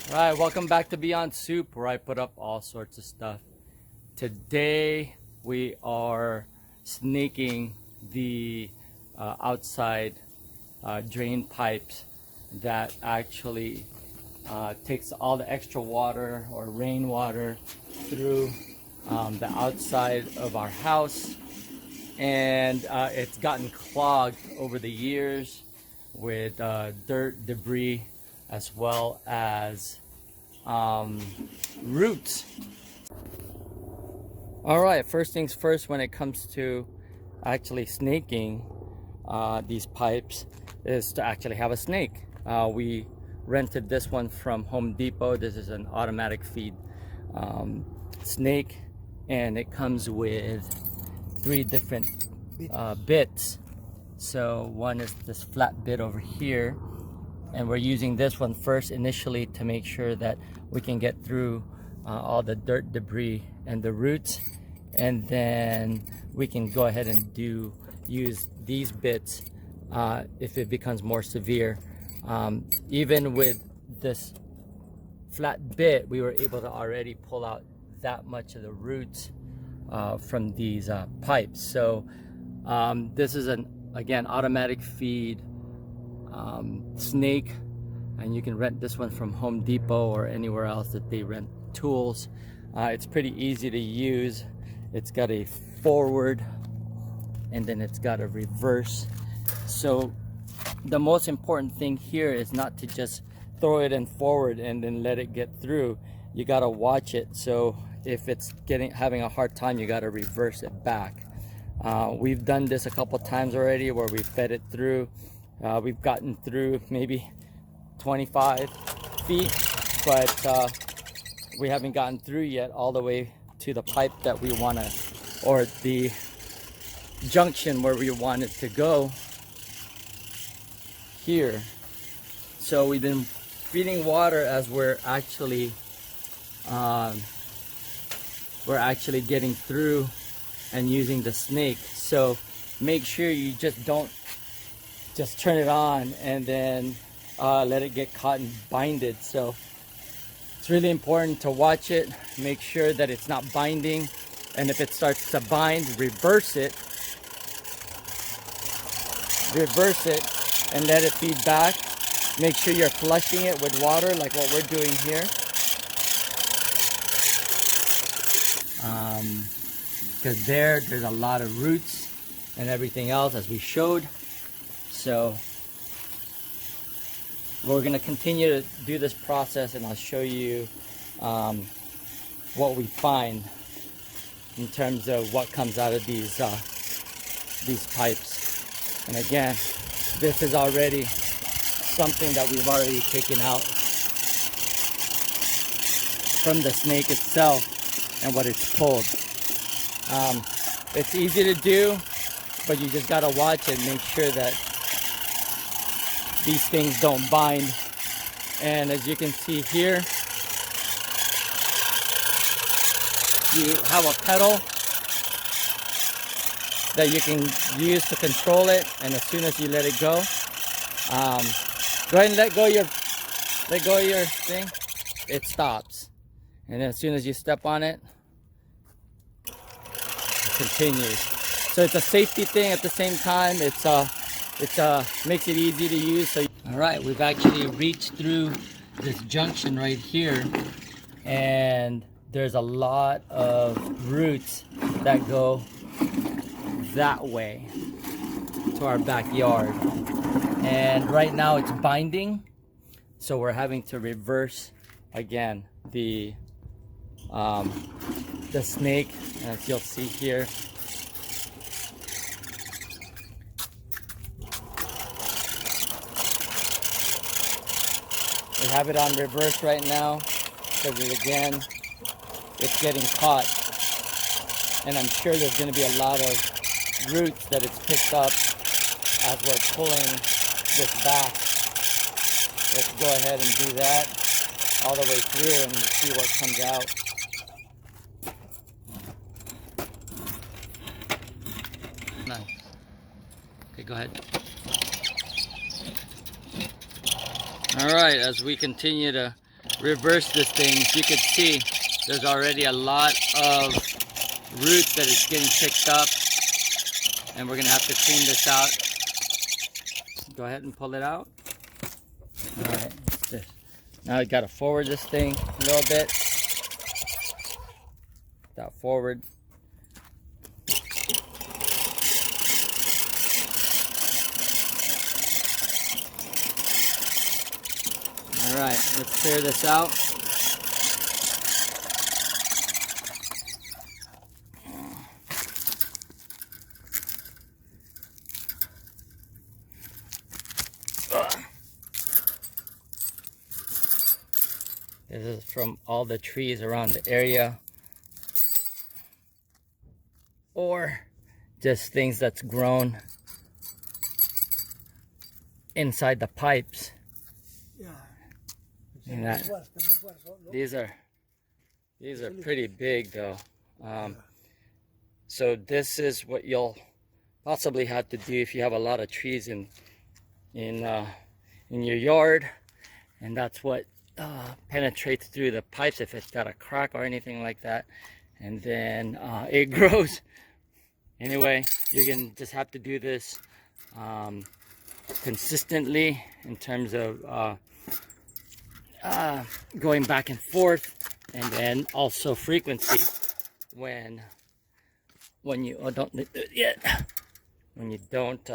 Right, welcome back to Beyond Soup, where I put up all sorts of stuff. Today we are snaking the outside drain pipes that actually takes all the extra water or rainwater through the outside of our house, and it's gotten clogged over the years with dirt, debris, as well as roots. All right, first things first, when it comes to actually snaking these pipes, is to actually have a snake. We rented this one from Home Depot. This is an automatic feed snake, and it comes with 3 different bits. So one is this flat bit over here, and we're using this one first initially to make sure that we can get through all the dirt, debris, and the roots, and then we can go ahead and use these bits if it becomes more severe. Even with this flat bit, we were able to already pull out that much of the roots from these pipes. So this is again automatic feed snake, and you can rent this one from Home Depot or anywhere else that they rent tools. It's pretty easy to use. It's got a forward and then it's got a reverse. So the most important thing here is not to just throw it in forward and then let it get through. You got to watch it. So if it's having a hard time, you got to reverse it back. We've done this a couple times already where we fed it through. We've gotten through maybe 25 feet, but we haven't gotten through yet all the way to the pipe that we want to, or the junction where we want it to go here. So we've been feeding water as we're actually getting through and using the snake. So make sure you just don't just turn it on and then let it get caught and binded. So it's really important to watch it, make sure that it's not binding, and if it starts to bind, reverse it and let it feed back. Make sure you're flushing it with water like what we're doing here, because there's a lot of roots and everything else as we showed. So we're going to continue to do this process, and I'll show you what we find in terms of what comes out of these pipes. And again, this is already something that we've already taken out from the snake itself and what it's pulled. It's easy to do, but you just got to watch it, make sure that these things don't bind. And as you can see here, you have a pedal that you can use to control it, and as soon as you let it go, go ahead and let go of your thing, it stops, and as soon as you step on it, it continues. So it's a safety thing at the same time. It makes it easy to use. So all right, we've actually reached through this junction right here, and there's a lot of roots that go that way to our backyard, and right now it's binding, so we're having to reverse again the snake, as you'll see here. We have it on reverse right now because, again, it's getting caught, and I'm sure there's going to be a lot of roots that it's picked up as we're pulling this back. Let's go ahead and do that all the way through and see what comes out. Nice. Okay, go ahead. All right, as we continue to reverse this thing, you can see there's already a lot of roots that is getting picked up, and we're gonna have to clean this out. Go ahead and pull it out. All right, now I gotta forward this thing a little bit. That forward. All right, let's clear this out. This is from all the trees around the area, or just things that's grown inside the pipes. Yeah. And that, these are pretty big though. So this is what you'll possibly have to do if you have a lot of trees in your yard, and that's what penetrates through the pipes if it's got a crack or anything like that, and then it grows. Anyway, you're gonna just have to do this consistently in terms of going back and forth, and then also frequency. When you don't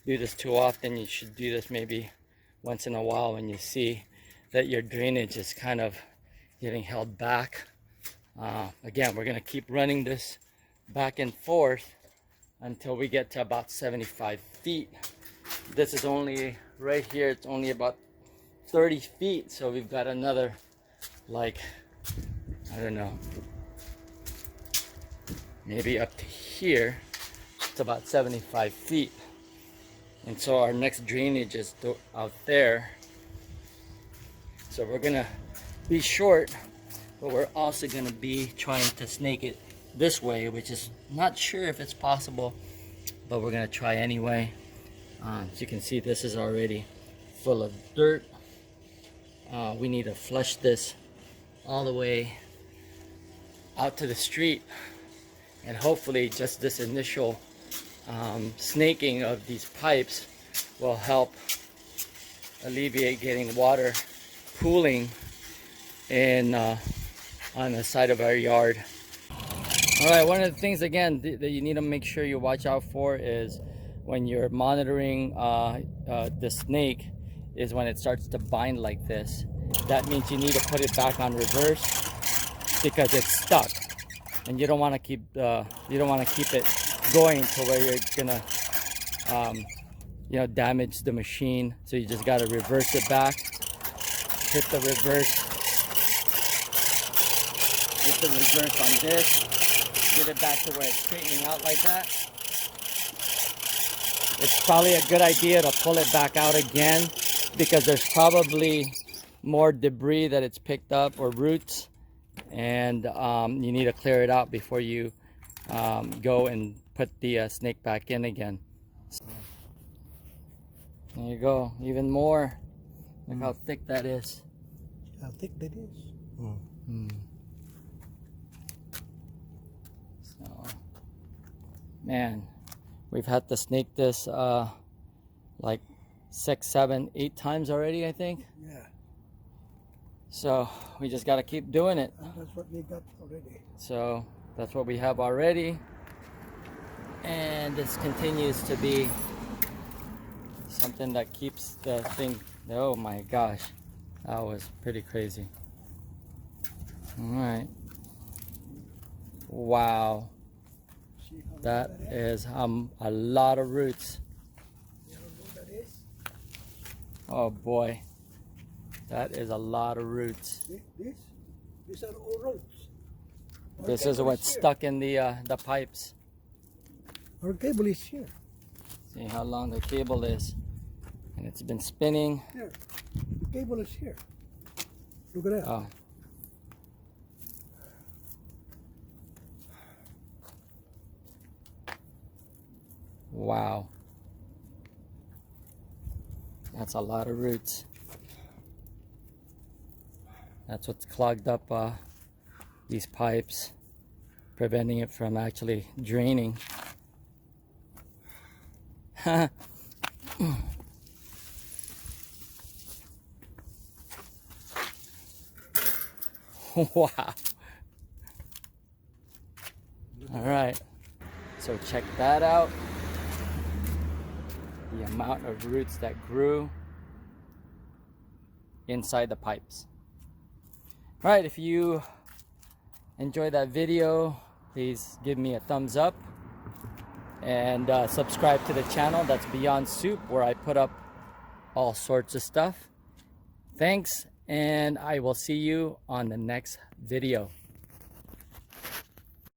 do this too often, you should do this maybe once in a while when you see that your drainage is kind of getting held back. Again, we're gonna keep running this back and forth until we get to about 75 feet. This is only right here, it's only about 30 feet, so we've got another, like, I don't know, maybe up to here. It's about 75 feet, and so our next drainage is out there. So we're gonna be short, but we're also gonna be trying to snake it this way, which is not sure if it's possible, but we're gonna try anyway. As you can see, this is already full of dirt. We need to flush this all the way out to the street, and hopefully just this initial snaking of these pipes will help alleviate getting water pooling in on the side of our yard. All right, one of the things again that you need to make sure you watch out for is when you're monitoring the snake, is when it starts to bind like this. That means you need to put it back on reverse because it's stuck, and you don't want to keep it going to where you're gonna damage the machine. So you just got to reverse it back. Hit the reverse on this, get it back to where it's straightening out like that. It's probably a good idea to pull it back out again, because there's probably more debris that it's picked up, or roots, and you need to clear it out before you go and put the snake back in again. There you go, even more. Look how thick that is. How thick that is? So, man, we've had to snake this like 6, 7, 8 times already, I think. Yeah. So we just got to keep doing it. And that's what we got already. So that's what we have already, and this continues to be something that keeps the thing. Oh my gosh, that was pretty crazy. All right, wow, that is a lot of roots. You know what that is? Oh boy, that is a lot of roots. These are all roots. This is what's stuck in the pipes. Our cable is here. See how long the cable is, and it's been spinning. Here, the cable is here. Look at that. Oh. Wow. That's a lot of roots. That's what's clogged up these pipes, preventing it from actually draining. Wow. All right, so check that out. The amount of roots that grew inside the pipes. All right, if you enjoyed that video, please give me a thumbs up and subscribe to the channel. That's Beyond Soup, where I put up all sorts of stuff. Thanks, and I will see you on the next video.